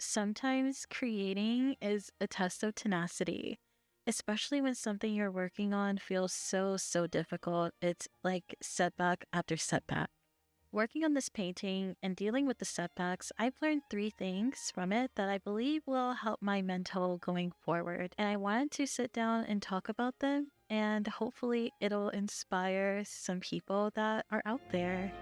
Sometimes creating is a test of tenacity, especially when something you're working on feels so difficult. It's like setback after setback. Working on this painting and dealing with the setbacks, I've learned three things from it that I believe will help my mental going forward. And I wanted to sit down and talk about them, and hopefully, it'll inspire some people that are out there.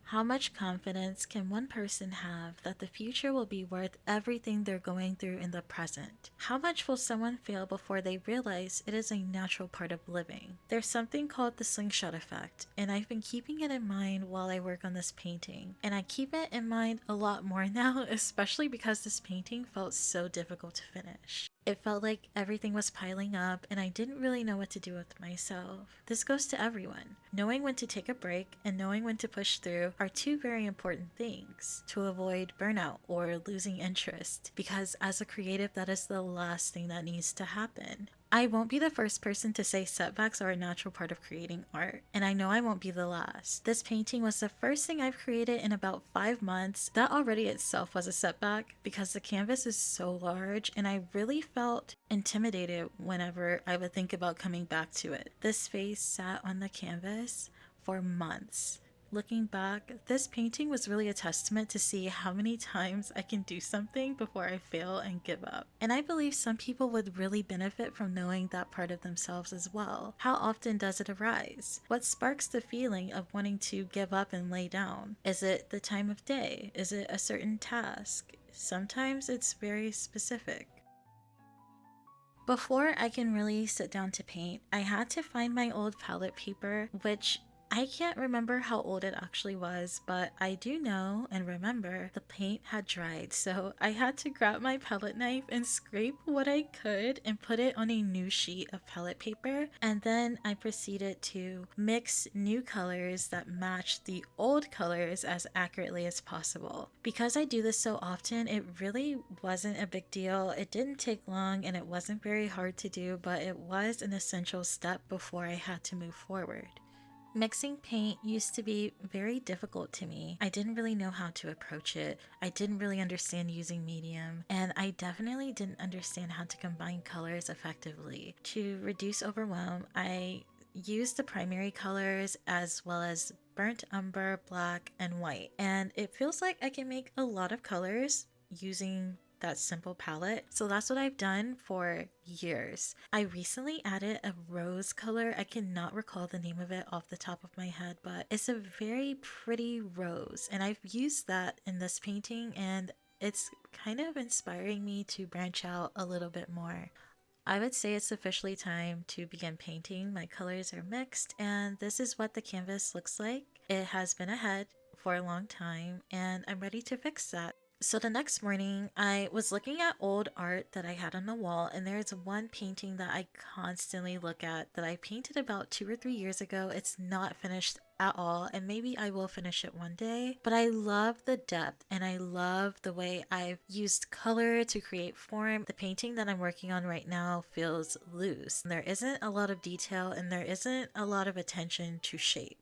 How much confidence can one person have that the future will be worth everything they're going through in the present? How much will someone fail before they realize it is a natural part of living? There's something called the Slingshot Effect, and I've been keeping it in mind while I work on this painting. And I keep it in mind a lot more now, especially because this painting felt so difficult to finish. It felt like everything was piling up and I didn't really know what to do with myself. This goes to everyone. Knowing when to take a break and knowing when to push through are two very important things to avoid burnout or losing interest, because as a creative, that is the last thing that needs to happen. I won't be the first person to say setbacks are a natural part of creating art, and I know I won't be the last. This painting was the first thing I've created in about 5 months. That already itself was a setback because the canvas is so large, and I really felt intimidated whenever I would think about coming back to it. This face sat on the canvas for months. Looking back, this painting was really a testament to see how many times I can do something before I fail and give up. And I believe some people would really benefit from knowing that part of themselves as well. How often does it arise? What sparks the feeling of wanting to give up and lay down? Is it the time of day? Is it a certain task? Sometimes it's very specific. Before I can really sit down to paint, I had to find my old palette paper, which I can't remember how old it actually was, but I do know and remember the paint had dried, so I had to grab my palette knife and scrape what I could and put it on a new sheet of palette paper, and then I proceeded to mix new colors that matched the old colors as accurately as possible. Because I do this so often, it really wasn't a big deal. It didn't take long and it wasn't very hard to do, but it was an essential step before I had to move forward. Mixing paint used to be very difficult to me. I didn't really know how to approach it. I didn't really understand using medium, and I definitely didn't understand how to combine colors effectively. To reduce overwhelm, I used the primary colors as well as burnt umber, black, and white. And it feels like I can make a lot of colors using that simple palette. So that's what I've done for years. I recently added a rose color. I cannot recall the name of it off the top of my head, but it's a very pretty rose. And I've used that in this painting, and it's kind of inspiring me to branch out a little bit more. I would say it's officially time to begin painting. My colors are mixed, and this is what the canvas looks like. It has been ahead for a long time, and I'm ready to fix that. So the next morning, I was looking at old art that I had on the wall, and there's one painting that I constantly look at that I painted about 2 or 3 years ago. It's not finished at all, and maybe I will finish it one day, but I love the depth and I love the way I've used color to create form. The painting that I'm working on right now feels loose. There isn't a lot of detail and there isn't a lot of attention to shape.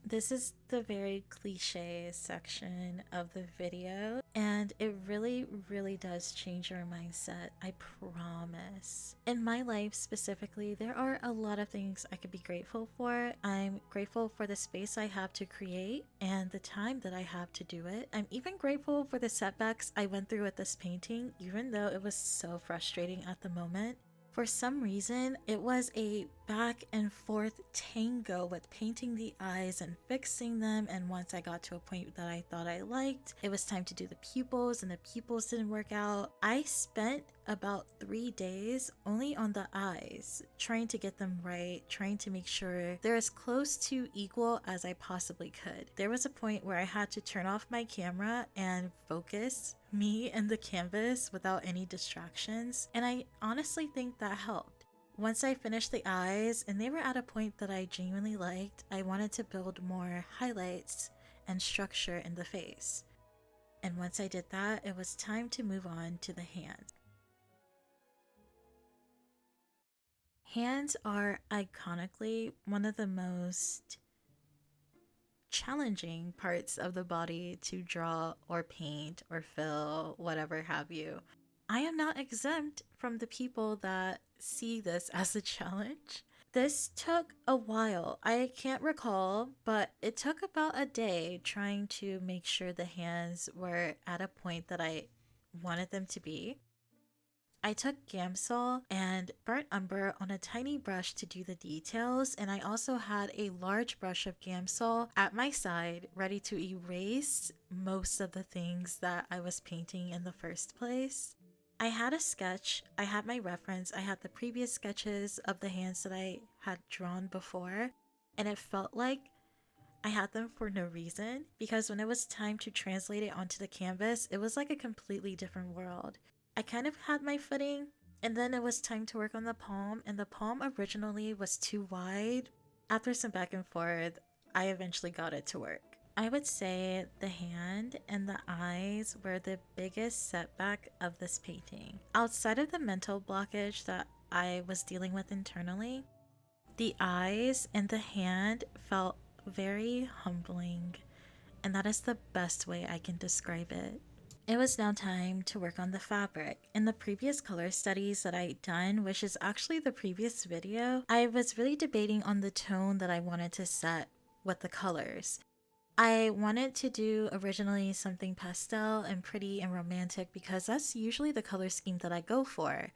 This is the very cliche section of the video, and it really does change your mindset. I promise. In my life specifically, there are a lot of things I could be grateful for. I'm grateful for the space I have to create and the time that I have to do it. I'm even grateful for the setbacks I went through with this painting, even though it was so frustrating at the moment. For some reason, it was a back and forth tango with painting the eyes and fixing them, and once I got to a point that I thought I liked, it was time to do the pupils, and the pupils didn't work out. I spent about 3 days only on the eyes, trying to get them right, trying to make sure they're as close to equal as I possibly could. There was a point where I had to turn off my camera and focus me and the canvas without any distractions, and I honestly think that helped. Once I finished the eyes and they were at a point that I genuinely liked, I wanted to build more highlights and structure in the face. And once I did that, it was time to move on to the hands. Hands are iconically one of the most challenging parts of the body to draw or paint or fill, whatever have you. I am not exempt from the people that see this as a challenge. This took a while. I can't recall, but it took about a day trying to make sure the hands were at a point that I wanted them to be. I took Gamsol and burnt umber on a tiny brush to do the details, and I also had a large brush of Gamsol at my side ready to erase most of the things that I was painting in the first place. I had a sketch, I had my reference, I had the previous sketches of the hands that I had drawn before, and it felt like I had them for no reason because when it was time to translate it onto the canvas, it was like a completely different world. I kind of had my footing, and then it was time to work on the palm, and the palm originally was too wide. After some back and forth, I eventually got it to work. I would say the hand and the eyes were the biggest setback of this painting. Outside of the mental blockage that I was dealing with internally, the eyes and the hand felt very humbling, and that is the best way I can describe it. It was now time to work on the fabric. In the previous color studies that I'd done, which is actually the previous video, I was really debating on the tone that I wanted to set with the colors. I wanted to do originally something pastel and pretty and romantic because that's usually the color scheme that I go for.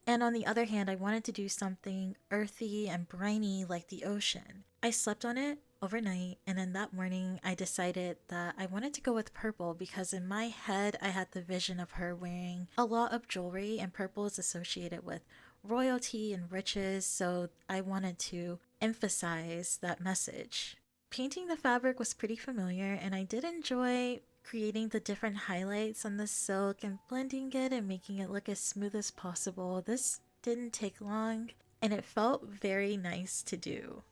And on the other hand, I wanted to do something earthy and briny like the ocean. I slept on it overnight, and then that morning I decided that I wanted to go with purple because in my head I had the vision of her wearing a lot of jewelry, and purple is associated with royalty and riches, so I wanted to emphasize that message. Painting the fabric was pretty familiar, and I did enjoy creating the different highlights on the silk and blending it and making it look as smooth as possible. This didn't take long, and it felt very nice to do.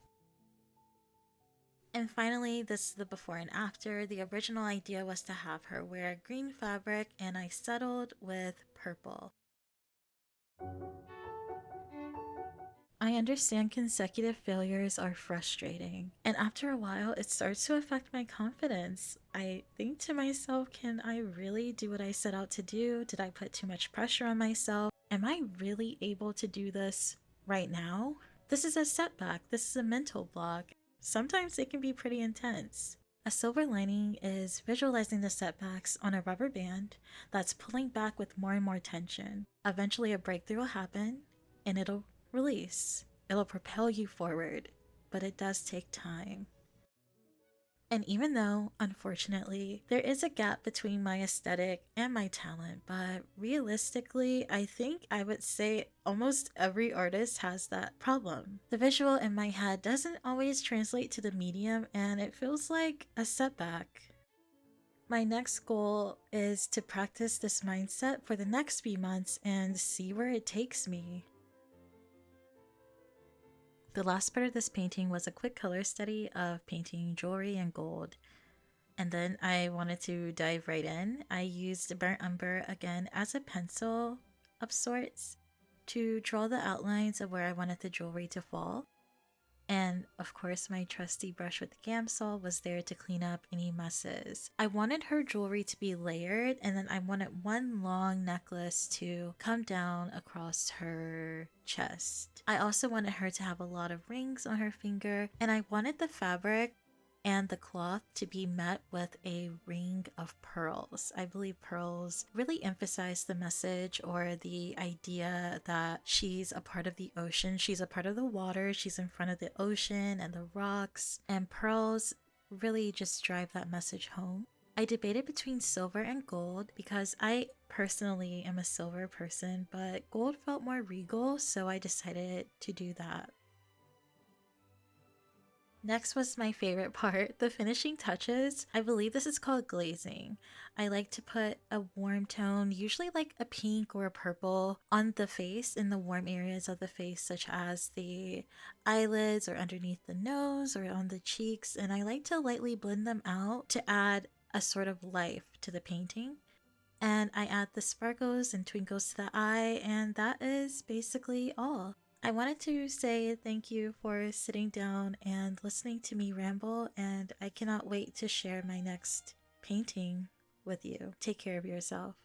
And finally, this is the before and after. The original idea was to have her wear green fabric, and I settled with purple. I understand consecutive failures are frustrating, and after a while, it starts to affect my confidence. I think to myself, can I really do what I set out to do? Did I put too much pressure on myself? Am I really able to do this right now? This is a setback. This is a mental block. Sometimes it can be pretty intense. A silver lining is visualizing the setbacks on a rubber band that's pulling back with more and more tension. Eventually, a breakthrough will happen, and it'll release. It'll propel you forward, but it does take time. And even though, unfortunately, there is a gap between my aesthetic and my talent, but realistically, I think I would say almost every artist has that problem. The visual in my head doesn't always translate to the medium, and it feels like a setback. My next goal is to practice this mindset for the next few months and see where it takes me. The last part of this painting was a quick color study of painting jewelry and gold. And then I wanted to dive right in. I used burnt umber again as a pencil of sorts to draw the outlines of where I wanted the jewelry to fall. And of course, my trusty brush with Gamsol was there to clean up any messes. I wanted her jewelry to be layered, and then I wanted one long necklace to come down across her chest. I also wanted her to have a lot of rings on her finger, and I wanted the fabric and the cloth to be met with a ring of pearls. I believe pearls really emphasize the message or the idea that she's a part of the ocean. She's a part of the water. She's in front of the ocean and the rocks. And pearls really just drive that message home. I debated between silver and gold because I personally am a silver person, but gold felt more regal, so I decided to do that. Next was my favorite part, the finishing touches. I believe this is called glazing. I like to put a warm tone, usually like a pink or a purple, on the face in the warm areas of the face, such as the eyelids or underneath the nose or on the cheeks. And I like to lightly blend them out to add a sort of life to the painting. And I add the sparkles and twinkles to the eye, and that is basically all. I wanted to say thank you for sitting down and listening to me ramble, and I cannot wait to share my next painting with you. Take care of yourself.